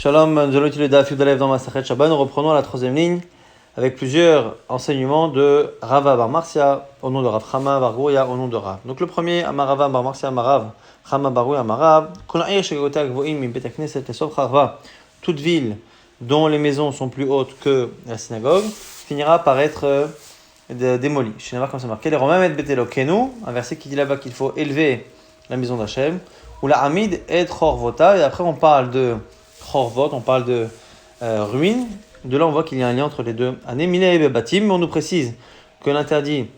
Shalom, nous allons étudier le Daf Yudalev dans Masachet Shabbat. Nous reprenons la troisième ligne avec plusieurs enseignements de Rava Bar Marcia au nom de Rav Chama Bar Gouria au nom de Rav. Donc le premier, Amarava Bar Marcia Amarav Chama Bar Gouria Amarav. Toute ville dont les maisons sont plus hautes que la synagogue finira par être démolie. Je vais comme ça marqué. Les Romains mettent Betelokenu, un verset qui dit là-bas qu'il faut élever la maison d'Hachem. Ou la Hamid et Chorvota. Et après on parle de Chorvot, on parle de ruines. De là, on voit qu'il y a un lien entre les deux. Anémile et Batim, mais on nous précise que l'interdit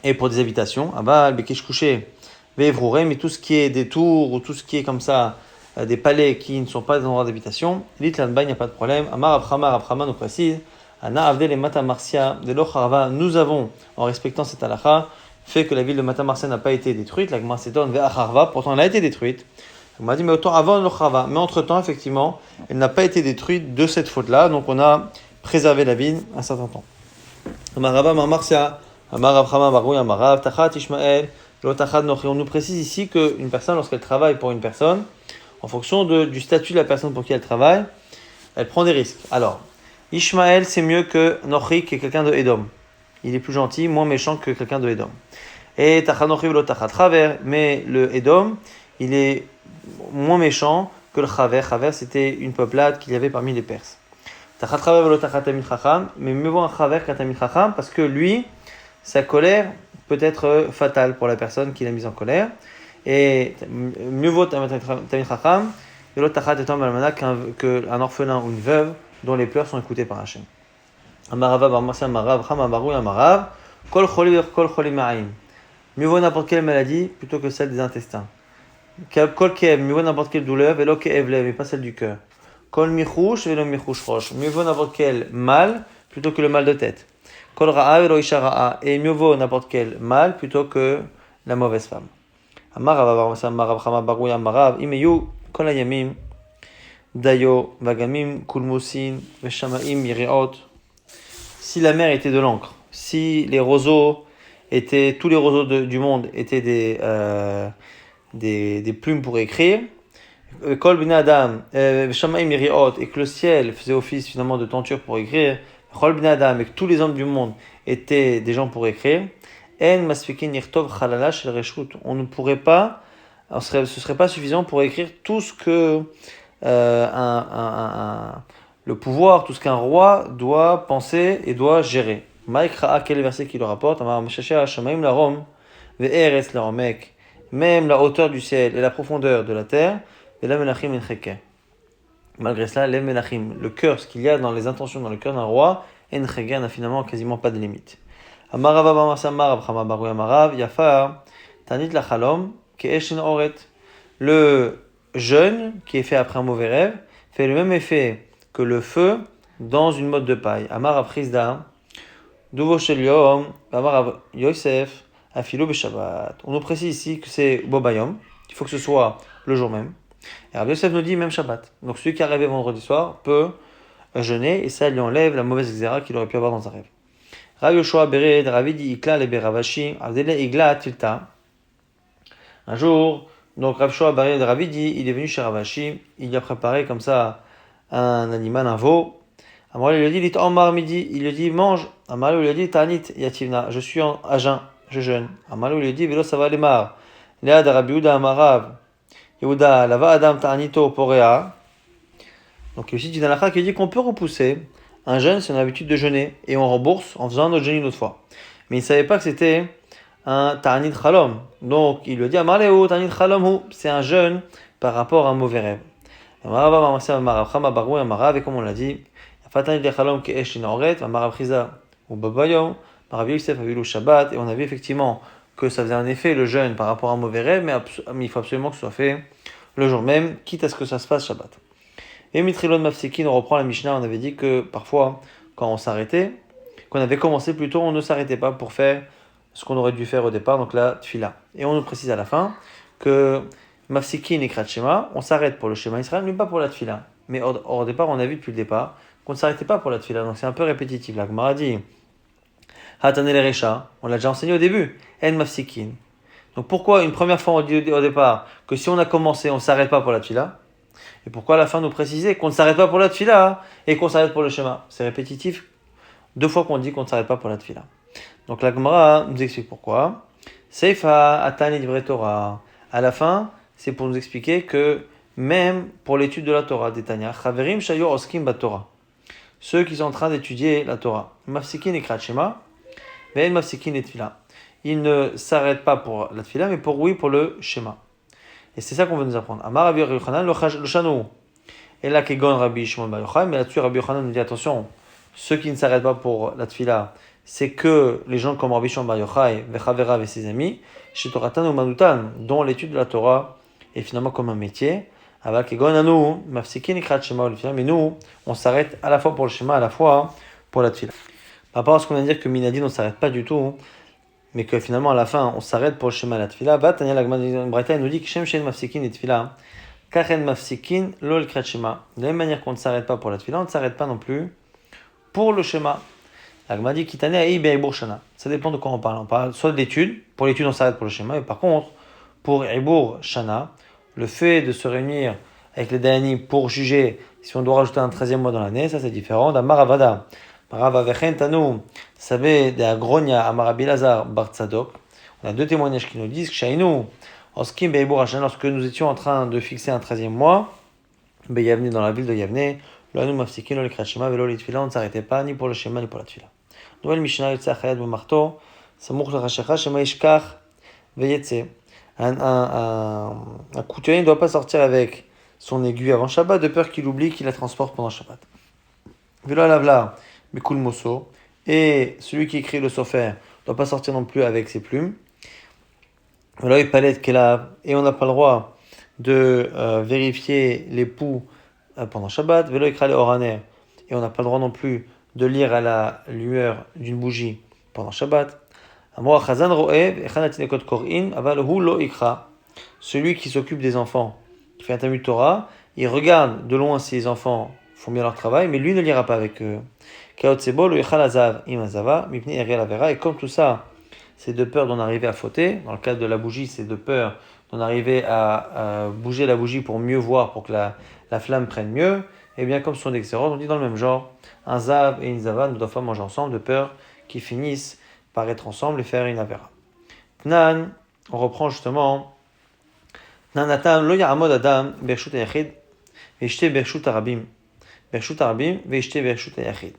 est pour des habitations. Abal, Bekesh Couché, Vevrouré, mais tout ce qui est des tours ou tout ce qui est comme ça, des palais qui ne sont pas des endroits d'habitation, l'Itlanba, il n'y a pas de problème. Amar Abrahama nous précise Ana Avdel et Mata Marcia, de l'Ocharava, nous avons, en respectant cette halakha, fait que la ville de Mata Marcia n'a pas été détruite. La Gemara s'étonne, Ve'acharva, pourtant elle a été détruite. On m'a dit, mais autant avant l'Ocharava. Mais entre-temps, effectivement, elle n'a pas été détruite de cette faute-là. Donc on a préservé la ville un certain temps. Amarava Marcia, Amarav Barouy, Amarav, Tachat Ishmael, Lotachat Nochi. On nous précise ici qu'une personne, lorsqu'elle travaille pour une personne, en fonction du statut de la personne pour qui elle travaille, elle prend des risques. Alors, Ishmael, c'est mieux que Nochi, qui est quelqu'un de Edom. Il est plus gentil, moins méchant que quelqu'un de Edom. Et Tachat Nochi, Lotachat Chaver, mais le Edom, il est moins méchant que le Chaver. Chaver, c'était une peuplade qu'il y avait parmi les Perses. Tachat Chaver velo tachat Tamid Chacham, mais mieux vaut un Chaver qu'un Tamid Chacham, parce que lui, sa colère peut être fatale pour la personne qui l'a mise en colère. Et mieux vaut Tamid Chacham velo tachat etam almana qu'un orphelin ou une veuve dont les pleurs sont écoutés par Hachem. Amarava bar Marcia Amarav Chama Barouy Amarav kol choli ma'im. Mieux vaut n'importe quelle maladie plutôt que celle des intestins. Kol kev, mieux vaut n'importe quelle douleur, velo kev lev, mais pas celle du cœur. Kol michouch, velo michouch roche. Mieux vaut n'importe quel mal plutôt que le mal de tête. Kol ra'a, velo isha ra'a. Et mieux vaut n'importe quel mal plutôt que la mauvaise femme. Amarav chama barouy amarav, imeyu kol hayamim, dayo, vagamim, kulmusin, veshamaim, yiriot. Si la mer était de l'encre, si les roseaux étaient, tous les roseaux du monde étaient des plumes pour écrire, Kol Bnei Adam, Shamaim Miriot, et que le ciel faisait office finalement de tenture pour écrire, Kol Bnei Adam, et que tous les hommes du monde étaient des gens pour écrire, En Masfikin Yirtov Chalala Shel Reshut, on ne pourrait pas, ce serait pas suffisant pour écrire tout ce que le pouvoir, tout ce qu'un roi doit penser et doit gérer. Maïkra, quel est le verset qui le rapporte? Amar Meshachea Shamaim Larom, Ve'eretz Laromek, même la hauteur du ciel et la profondeur de la terre, et la melachim encheke. Malgré cela, les melachim, le cœur, ce qu'il y a dans les intentions dans le cœur d'un roi, encheke n'a finalement quasiment pas de limite. Amarava b'amasamar abchama barouy amarav yafar tanit lachalom ke'eshin oret. Le jeûne qui est fait après un mauvais rêve fait le même effet que le feu dans une motte de paille. Amar aprisda duvo shel yom amar Yosef. Afilo Shabbat. On nous précise ici que c'est Bobayom, il faut que ce soit le jour même. Et Rabbi Yosef nous dit même Shabbat. Donc celui qui a rêvé vendredi soir peut jeûner et ça lui enlève la mauvaise xéra qu'il aurait pu avoir dans un rêve. Rabbi Yoshua Bered, Rabbi dit Ikla le Beravashi, Avdele Igla Tilta. Un jour, donc Rabbi Yoshua Bered, Rabbi dit, il est venu chez Ravashi, il lui a préparé comme ça un animal, un veau. Amar lui a dit, Omar midi, il lui a dit mange. Amar lui a dit, Tanit Yativna, je suis à jeun. Je jeûne. Amalou lui dit, Vélo ça va les mar. Léa de Rabbi Yehuda Amarav. Yehuda, lava Adam Ta'anito Porea. Donc, il y a aussi une halakha qui dit qu'on peut repousser un jeûne si on a l'habitude de jeûner et on rembourse en faisant un autre jeûne une autre fois. Mais il ne savait pas que c'était un Ta'anit Chalom. Donc, il lui a dit, Amaleu Ta'anit Chalom hu. C'est un jeûne par rapport à un mauvais rêve. Amarav Amarav Amarav Chama Barouy Amarav. Et comme on l'a dit, Fatanit Chalom Ke'eshin Oret. Amarav Chiza ou Babayom. Rabbi Yosef a vu le Shabbat et on a vu effectivement que ça faisait un effet le jeûne par rapport à un mauvais rêve, mais il faut absolument que ce soit fait le jour même, quitte à ce que ça se fasse Shabbat. Et Mitrilon Mafsikin, on reprend la Mishnah, on avait dit que parfois, quand on s'arrêtait, qu'on avait commencé plus tôt, on ne s'arrêtait pas pour faire ce qu'on aurait dû faire au départ, donc la Tfila. Et on nous précise à la fin que Mafsikin et Krat Shema, on s'arrête pour le Shema Israël, mais pas pour la Tfila. Mais au départ, on a vu depuis le départ qu'on ne s'arrêtait pas pour la Tfila, donc c'est un peu répétitif. La Gemara dit Hatanel Recha, on l'a déjà enseigné au début. En Mafsikin. Donc pourquoi une première fois on dit au départ que si on a commencé, on ne s'arrête pas pour la Tfila? Et pourquoi à la fin nous préciser qu'on ne s'arrête pas pour la tfila et qu'on s'arrête pour le schéma? C'est répétitif. 2 fois qu'on dit qu'on ne s'arrête pas pour la tfila. Donc la Gemara nous explique pourquoi. Seifa Atani Divrei Torah. À la fin, c'est pour nous expliquer que même pour l'étude de la Torah, des Tanya, Chaverim Shayo Oskim Batorah, ceux qui sont en train d'étudier la Torah, Mafsikin et Kratchema, Ve'en Mafsikin et Tfila. Ils ne s'arrêtent pas pour la Tfila, mais pour le schéma. Et c'est ça qu'on veut nous apprendre. Amar Rabbi Yochanan lo shanu. Et là, Kegon Rabbi Shimon Bar Yochai, mais là-dessus, Rabbi Yochanan nous dit attention, ceux qui ne s'arrêtent pas pour la Tfila, c'est que les gens comme Rabbi Shimon Bar Yochai, Vechaverav et ses amis, chez Toratan ou Manutan, dont l'étude de la Torah est finalement comme un métier. Aval Kegon Anu, Mafsikin et Kratchema ou le Tfila, mais nous, on s'arrête à la fois pour le schéma, à la fois pour la Tfila. Par rapport à ce qu'on vient de dire que Minadin, on ne s'arrête pas du tout, mais que finalement à la fin on s'arrête pour le schéma la tfila. Va Tanya la Braïta nous dit que Shem Shen Mafsikin et tfila, Karen Mafsikin lol krat shema. De la même manière qu'on ne s'arrête pas pour la tfila, on ne s'arrête pas non plus pour le schéma. La Gemara dit Kitane Aï Be'ibur Shana. Ça dépend de quoi on parle. On parle soit de l'étude, pour l'étude on s'arrête pour le schéma, mais par contre pour Ibur Shana, le fait de se réunir avec les Dayanim pour juger si on doit rajouter un 13e mois dans l'année, ça c'est différent. D'Amaravada. On a 2 témoignages qui nous disent que lorsque nous étions en train de fixer un 13e mois, dans la ville de Yavne, on ne s'arrêtait pas ni pour le schéma ni pour la tfila. Nouvelle Mishnah, un couturier ne doit pas sortir avec son aiguille avant Shabbat de peur qu'il oublie qu'il la transporte pendant Shabbat. Velo lavla. Mikul Mosso, et celui qui écrit le sofer ne doit pas sortir non plus avec ses plumes. Et on n'a pas le droit de vérifier les poux pendant Shabbat. Et on n'a pas le droit non plus de lire à la lueur d'une bougie pendant Shabbat. Celui qui s'occupe des enfants, qui fait un Talmud Torah, il regarde de loin si les enfants font bien leur travail, mais lui ne lira pas avec eux. Et comme tout ça, c'est de peur d'en arriver à fauter. Dans le cas de la bougie, c'est de peur d'en arriver à bouger la bougie pour mieux voir, pour que la flamme prenne mieux. Et bien, comme ce sont des xéros, on dit dans le même genre, un zav et une zava ne doivent pas manger ensemble de peur qu'ils finissent par être ensemble et faire une avera. Tnan, on reprend justement. Nanatam lo ya'amod adam bershut hayachid ve'ishte bershut harabim. Bershut harabim ve'ishte bershut hayachid.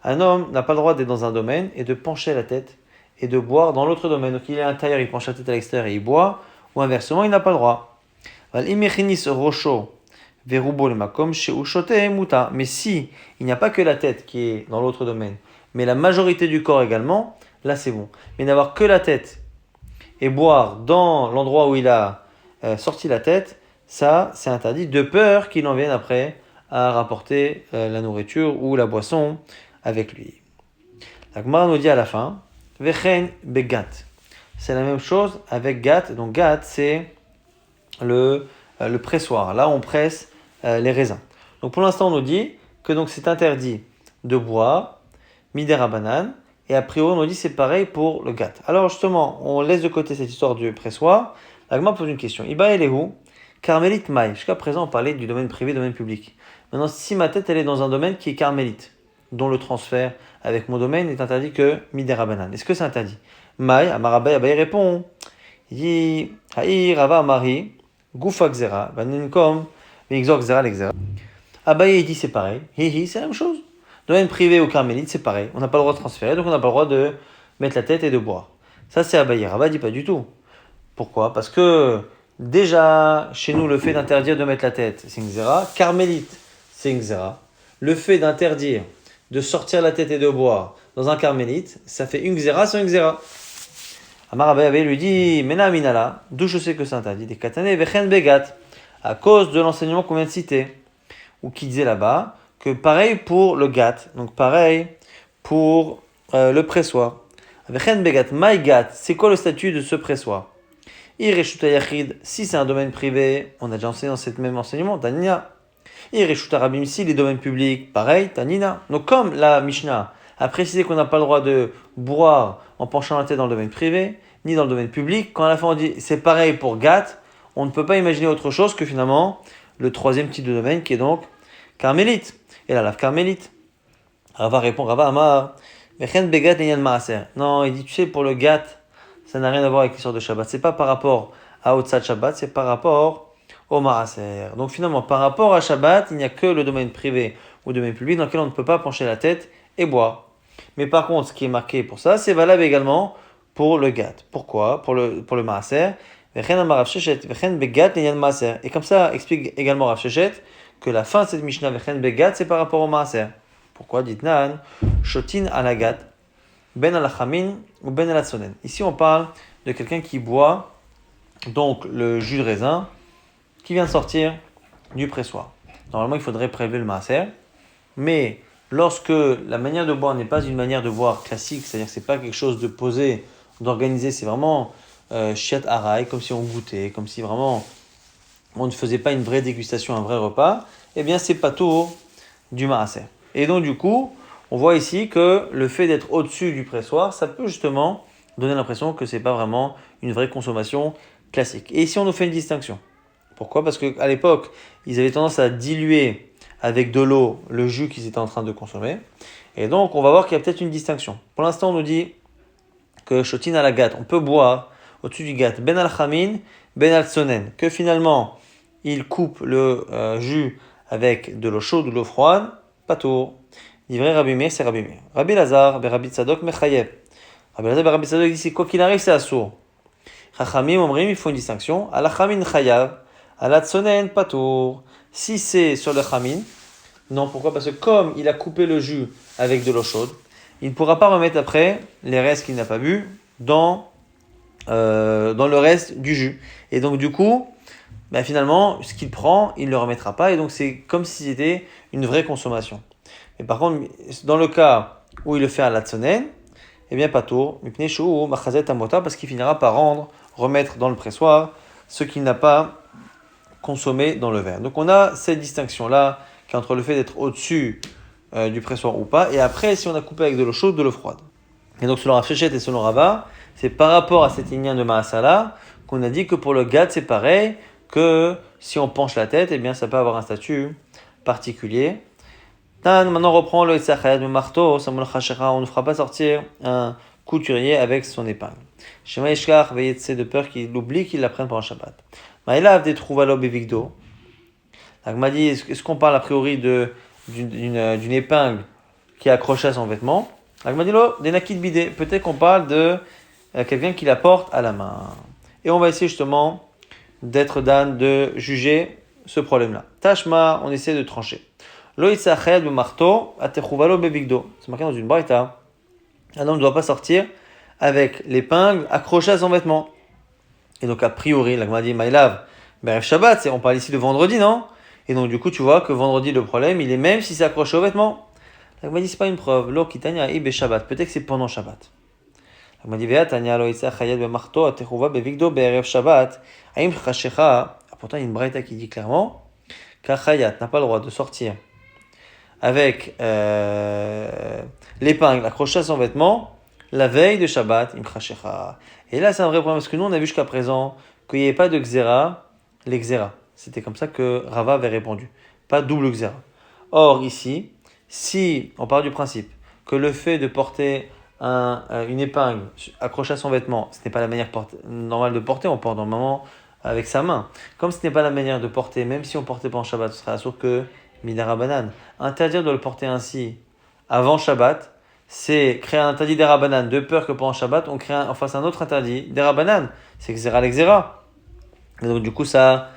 Un homme n'a pas le droit d'être dans un domaine et de pencher la tête et de boire dans l'autre domaine. Donc il est à l'intérieur, il penche la tête à l'extérieur et il boit, ou inversement, il n'a pas le droit. Mais si il n'y a pas que la tête qui est dans l'autre domaine, mais la majorité du corps également, là c'est bon. Mais n'avoir que la tête et boire dans l'endroit où il a sorti la tête, ça c'est interdit, de peur qu'il en vienne après à rapporter la nourriture ou la boisson avec lui. La Gemara nous dit à la fin, Vechen begat. C'est la même chose avec gat. Donc gat, c'est le pressoir. Là, on presse les raisins. Donc pour l'instant, on nous dit que donc c'est interdit de boire, midera banane, et a priori, on nous dit c'est pareil pour le gat. Alors justement, on laisse de côté cette histoire du pressoir. La Gemara pose une question. Iba elehu, carmélite maï. Jusqu'à présent, on parlait du domaine privé, domaine public. Maintenant, si ma tête, elle est dans un domaine qui est carmélite, dont le transfert avec mon domaine est interdit que midera banane. Est-ce que c'est interdit? Maï, Amarabay, Abaye répond. Il dit, Haï, Rava, Amari, Goufa Xera, Baninkom, Mixor Xera, l'Exera. Abaye, il dit c'est pareil. Hihi, c'est la même chose. Domaine privé ou carmélite, c'est pareil. On n'a pas le droit de transférer, donc on n'a pas le droit de mettre la tête et de boire. Ça, c'est Abaye. Rava dit pas du tout. Pourquoi? Parce que déjà, chez nous, le fait d'interdire de mettre la tête, c'est une Xera. Carmélite, c'est une Xera. Le fait d'interdire de sortir la tête et de boire dans un carmélite, ça fait une xéra sur une xéra. Amar Abaye lui dit, Mena minala, d'où je sais que c'est interdit, des katane vechen begat, à cause de l'enseignement qu'on vient de citer, ou qui disait là-bas, que pareil pour le gat, donc pareil pour le pressoir. Vechen begat, my gat, c'est quoi le statut de ce pressoir? Ireshuta yachid, si c'est un domaine privé, on a déjà enseigné dans cette même enseignement, Tanina. Ireshuta rabim, si les domaines publics, pareil, Tanina. Donc comme la Mishnah a précisé qu'on n'a pas le droit de boire en penchant la tête dans le domaine privé, ni dans le domaine public, quand à la fin on dit c'est pareil pour Gat, on ne peut pas imaginer autre chose que finalement le troisième type de domaine qui est donc carmélite. Et la lave carmélite. Rava répond, Rava Amar, Vechen begat enyan maaser. Non, il dit, tu sais, pour le gat, ça n'a rien à voir avec l'histoire de Shabbat. C'est pas par rapport à Otsat Shabbat, c'est par rapport au maaser. Donc finalement, par rapport à Shabbat, il n'y a que le domaine privé ou le domaine public dans lequel on ne peut pas pencher la tête et boire. Mais par contre, ce qui est marqué pour ça, c'est valable également pour le gat. Pourquoi? Pour le maaser. Vechen amar Rav Sheshet, Vechen begat enyan maaser. Et comme ça, explique également Rav Sheshet que la fin de cette Mishnah, Vechen begat, c'est par rapport au maaser. Pourquoi? Dit Nan, Shotin alagat, ben alachamin ou ben alatsonen. Ici, on parle de quelqu'un qui boit donc le jus de raisin qui vient de sortir du pressoir. Normalement, il faudrait prélever le maaser, mais lorsque la manière de boire n'est pas une manière de boire classique, c'est-à-dire que c'est pas quelque chose de posé, d'organisé, c'est vraiment shiat harai, comme si on goûtait, comme si vraiment on ne faisait pas une vraie dégustation, un vrai repas, eh bien c'est pas tout du maaser. Et donc du coup, on voit ici que le fait d'être au-dessus du pressoir, ça peut justement donner l'impression que c'est pas vraiment une vraie consommation classique. Et ici, on nous fait une distinction. Pourquoi? Parce qu'à l'époque, ils avaient tendance à diluer avec de l'eau le jus qu'ils étaient en train de consommer. Et donc, on va voir qu'il y a peut-être une distinction. Pour l'instant, on nous dit que shotin à la gat, on peut boire au-dessus du gat ben al chamin, ben al sonen, que finalement, il coupe le jus avec de l'eau chaude ou de l'eau froide, pas tour. Livré Rabbi Meir, c'est Rabbi Meir. Rabbi Lazar, Rabbi Tzadok, Mechayev. Rabbi Lazar, Rabbi Tzadok dit, quoi qu'il arrive, c'est assourd. Chachamim, Omrim, il faut une distinction. Ala chamin chayav, ala tsonen, patour. Si c'est sur le chamin, non, pourquoi? Parce que comme il a coupé le jus avec de l'eau chaude, il ne pourra pas remettre après les restes qu'il n'a pas bu dans le reste du jus. Et donc, du coup, finalement, ce qu'il prend, il ne le remettra pas. Et donc, c'est comme si c'était une vraie consommation. Mais par contre, dans le cas où il le fait à la tsonen, eh bien, pas tôt, parce qu'il finira par remettre dans le pressoir ce qu'il n'a pas consommé dans le verre. Donc, on a cette distinction-là, qui est entre le fait d'être au-dessus du pressoir ou pas, et après, si on a coupé avec de l'eau chaude, de l'eau froide. Et donc, selon Rav Sheshet et selon Rava, c'est par rapport à cet inyan de Maasala qu'on a dit que pour le gad, c'est pareil, que si on penche la tête, eh bien, ça peut avoir un statut particulier. Maintenant, on reprend le Itzachayad le marteau, on ne fera pas sortir un couturier avec son épingle. Shema Ishkar, veillez de peur qu'il oublie qu'il l'apprenne pendant Shabbat. Maïlav des trouvalo bevigdo. Donc, m'a dit, est-ce qu'on parle a priori d'une épingle qui est accrochée à son vêtement? Donc, m'a dit, des nakid bidé. Peut-être qu'on parle de quelqu'un qui la porte à la main. Et on va essayer justement de juger ce problème-là. Tashma, on essaie de trancher. Lo itzachayad be marteau, atechuvalo bevigdo. C'est marqué dans une braïta. Un homme ne doit pas sortir avec l'épingle accrochée à son vêtement. Et donc, a priori, la Gemara dit, Maïlav, Berev Shabbat, on parle ici de vendredi, non? Et donc, du coup, tu vois que vendredi, le problème, il est même si c'est accroché au vêtement. La Gemara dit, c'est pas une preuve. Lo kitanya ibe Shabbat. Peut-être que c'est pendant Shabbat. La Gemara dit, Vea tanya lo itzachayad be marteau, atechuva bevigdo, Berev Shabbat. Aim chashecha. Pourtant, il y a une braïta qui dit clairement qu'Achayat n'a pas le droit de sortir avec l'épingle accrochée à son vêtement la veille de Shabbat, imchashecha. Et là, c'est un vrai problème parce que nous, on a vu jusqu'à présent qu'il n'y avait pas de xéra, les xéra. C'était comme ça que Rava avait répondu. Pas double xéra. Or, ici, si on part du principe que le fait de porter une épingle accrochée à son vêtement, ce n'est pas la manière normale de porter, on porte normalement avec sa main. Comme ce n'est pas la manière de porter, même si on portait pas en Shabbat, ce serait assuré que Midara Banan. Interdire de le porter ainsi avant Shabbat, c'est créer un interdit d'Erabanan, de peur que pendant Shabbat, on fasse un autre interdit d'Erabanan. C'est Xéra l'Exéra. Et donc, du coup, ça,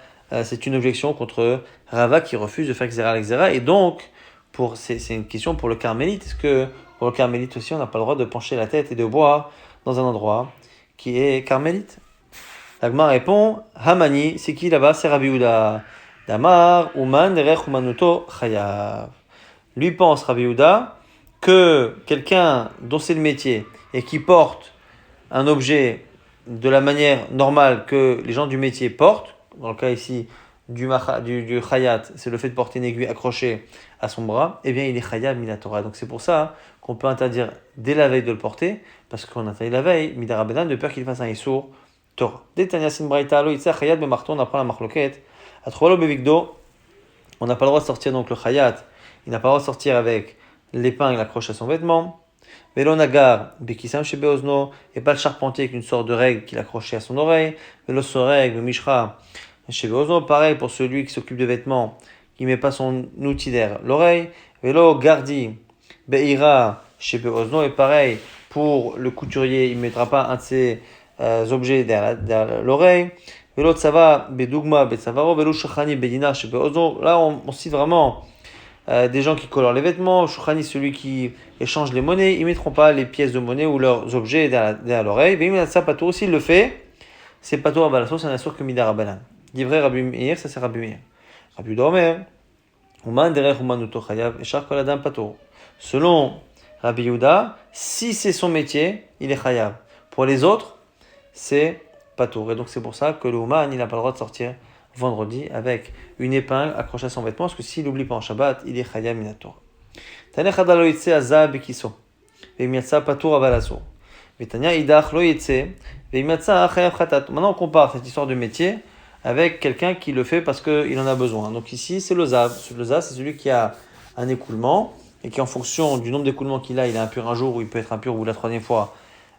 c'est une objection contre Rava qui refuse de faire Xéra l'Exéra. Et donc, c'est une question pour le carmélite. Est-ce que pour le carmélite aussi, on n'a pas le droit de pencher la tête et de boire dans un endroit qui est carmélite? L'Agma répond, Hamani, c'est qui là-bas? C'est Rabbi Yehuda. Damar, Uman, Derech, Umanuto, Chayav. Lui pense, Rabbi Yehuda, que quelqu'un dont c'est le métier et qui porte un objet de la manière normale que les gens du métier portent, dans le cas ici du Chayat, c'est le fait de porter une aiguille accrochée à son bras, eh bien il est Chayav Minatora. Donc c'est pour ça qu'on peut interdire dès la veille de le porter, parce qu'on interdit la veille, Midarabedan, de peur qu'il fasse un Issour Torah. Dès Tanya Sin Braïta, Lo Itza Chayat Bemarton, on apprend la marloquette. Atrovalo bevigdo, On n'a pas le droit de sortir donc le chayat. Il n'a pas le droit de sortir avec l'épingle accrochée à son vêtement. Velo nagar, bekisam chez beozno, et pas le charpentier avec une sorte de règle qu'il accrochait à son oreille. Velo soreg, le mishra chez beozno, pareil pour celui qui s'occupe de vêtements, qui met pas son outil d'air l'oreille. Velo gardi, beira chez beozno, et pareil pour le couturier, il ne mettra pas un de ses objets derrière l'oreille. Velo tsava, bedugma, betsavaro, velo shachani, bedina chez beozno. Là, on cite vraiment des gens qui colorent les vêtements, Shouchani, celui qui échange les monnaies, ils ne mettront pas les pièces de monnaie ou leurs objets derrière l'oreille. Mais ça, pas tout. S'il le fait, c'est pas tout à balasso, c'est un assur que Mida Rabbanan. Divrei Rabbi Meir, ça c'est Rabbi Meir. Rabbi Dormer, Ouman derech Ouman uto chayav, echar kol adam patur. Selon Rabbi Yehuda, si c'est son métier, il est chayav. Pour les autres, c'est patur. Et donc c'est pour ça que le Ouman, il n'a pas le droit de sortir vendredi avec une épingle accrochée à son vêtement, parce que s'il n'oublie pas en Shabbat, il est Chayam Minator. Tanya Chada lo yitse azab bekiso, ve'imiatsa patur avalaso. Vetanya idach lo yitse, ve'imiatsa chayav chatat. Maintenant on compare cette histoire de métier avec quelqu'un qui le fait parce qu'il en a besoin. Donc ici c'est le zav. Le zav c'est celui qui a un écoulement et qui en fonction du nombre d'écoulements qu'il a, il est impur un jour ou il peut être impur ou la troisième fois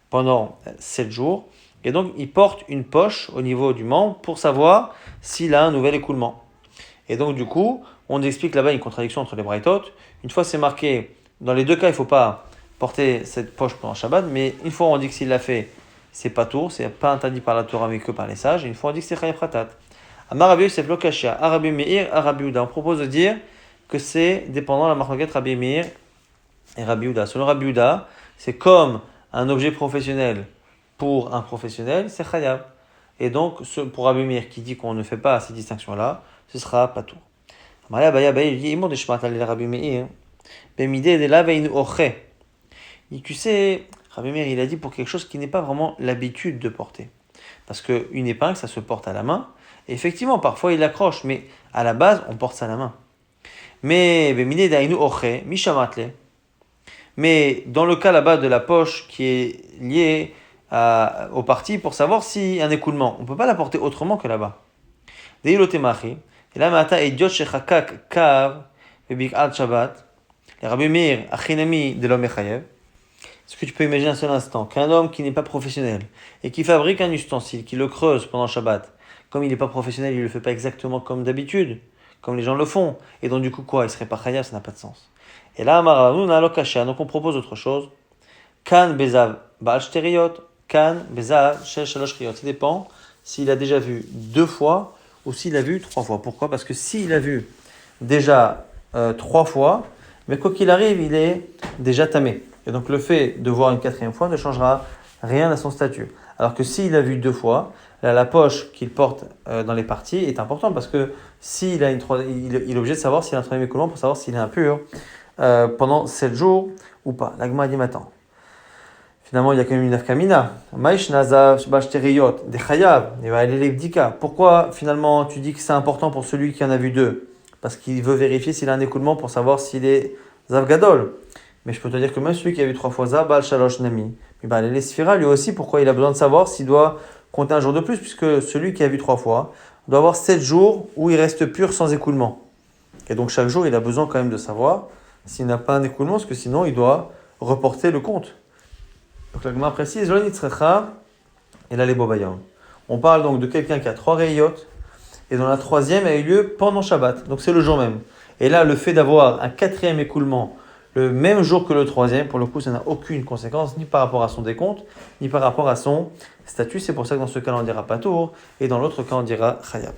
pendant 7 jours. Et donc, il porte une poche au niveau du membre pour savoir s'il a un nouvel écoulement. Et donc, du coup, on explique là-bas une contradiction entre les braïtot. Une fois, c'est marqué, dans les deux cas, il ne faut pas porter cette poche pendant Shabbat, mais une fois, on dit que s'il l'a fait, c'est pas tour, c'est pas interdit par la Torah, mais que par les sages. Et une fois, on dit que c'est chayav khatat. Amar Rabbi Yosef lo kashia, Rabbi Meir, Rabbi Yehuda. On propose de dire que c'est dépendant de la marloquette Rabbi Meir et Rabbi Yehuda. Selon Rabbi Yehuda, c'est comme un objet professionnel pour un professionnel, c'est chayav. Et donc, pour Rabbi Meir qui dit qu'on ne fait pas ces distinctions-là, ce sera pas tout. Il dit, tu sais, Rabbi Meir, il a dit pour quelque chose qui n'est pas vraiment l'habitude de porter. Parce qu'une épingle, ça se porte à la main. Et effectivement, parfois, il accroche, mais à la base, on porte ça à la main. Mais dans le cas là-bas de la poche qui est liée au parti pour savoir s'il y a un écoulement. On ne peut pas la porter autrement que là-bas. Et là, Mata et Diot Shechakak Kav Bebik Al Shabbat. Les Rabbi Meir, Achinami de l'homme Echayev. Est-ce que tu peux imaginer un seul instant qu'un homme qui n'est pas professionnel et qui fabrique un ustensile, qui le creuse pendant Shabbat, comme il n'est pas professionnel, il ne le fait pas exactement comme d'habitude, comme les gens le font. Et donc, du coup, quoi? Il serait pas chayav, ça n'a pas de sens. Et là, donc on propose autre chose. Kan Bezav Baal Shteriot. Kan, Bezav, Shel Shalosh Riyot. Ça dépend s'il a déjà vu 2 fois ou s'il a vu 3 fois. Pourquoi? Parce que s'il a vu déjà 3 fois, mais quoi qu'il arrive, il est déjà tamé. Et donc le fait de voir une 4e fois ne changera rien à son statut. Alors que s'il a vu 2 fois, là, la poche qu'il porte dans les parties est importante parce que s'il a il est obligé de savoir s'il a un 3e écoulement pour savoir s'il est impur pendant 7 jours ou pas. L'agma dit maintenant. Finalement, il y a quand même une afkamina. Pourquoi finalement tu dis que c'est important pour celui qui en a vu 2? Parce qu'il veut vérifier s'il a un écoulement pour savoir s'il est zav gadol. Mais je peux te dire que même celui qui a vu 3 fois zav, bal shalosh nami. Mais les sphira, lui aussi, pourquoi il a besoin de savoir s'il doit compter un jour de plus? Puisque celui qui a vu 3 fois doit avoir 7 jours où il reste pur sans écoulement. Et donc chaque jour, il a besoin quand même de savoir s'il n'a pas un écoulement, parce que sinon il doit reporter le compte. Donc la Gemara précise, et là les bobayam. On parle donc de quelqu'un qui a 3 rayot, et dont la 3e a eu lieu pendant Shabbat, donc c'est le jour même. Et là, le fait d'avoir un 4e écoulement le même jour que le 3e, pour le coup, ça n'a aucune conséquence, ni par rapport à son décompte, ni par rapport à son statut. C'est pour ça que dans ce cas, on dira patour, et dans l'autre cas, on dira chayab.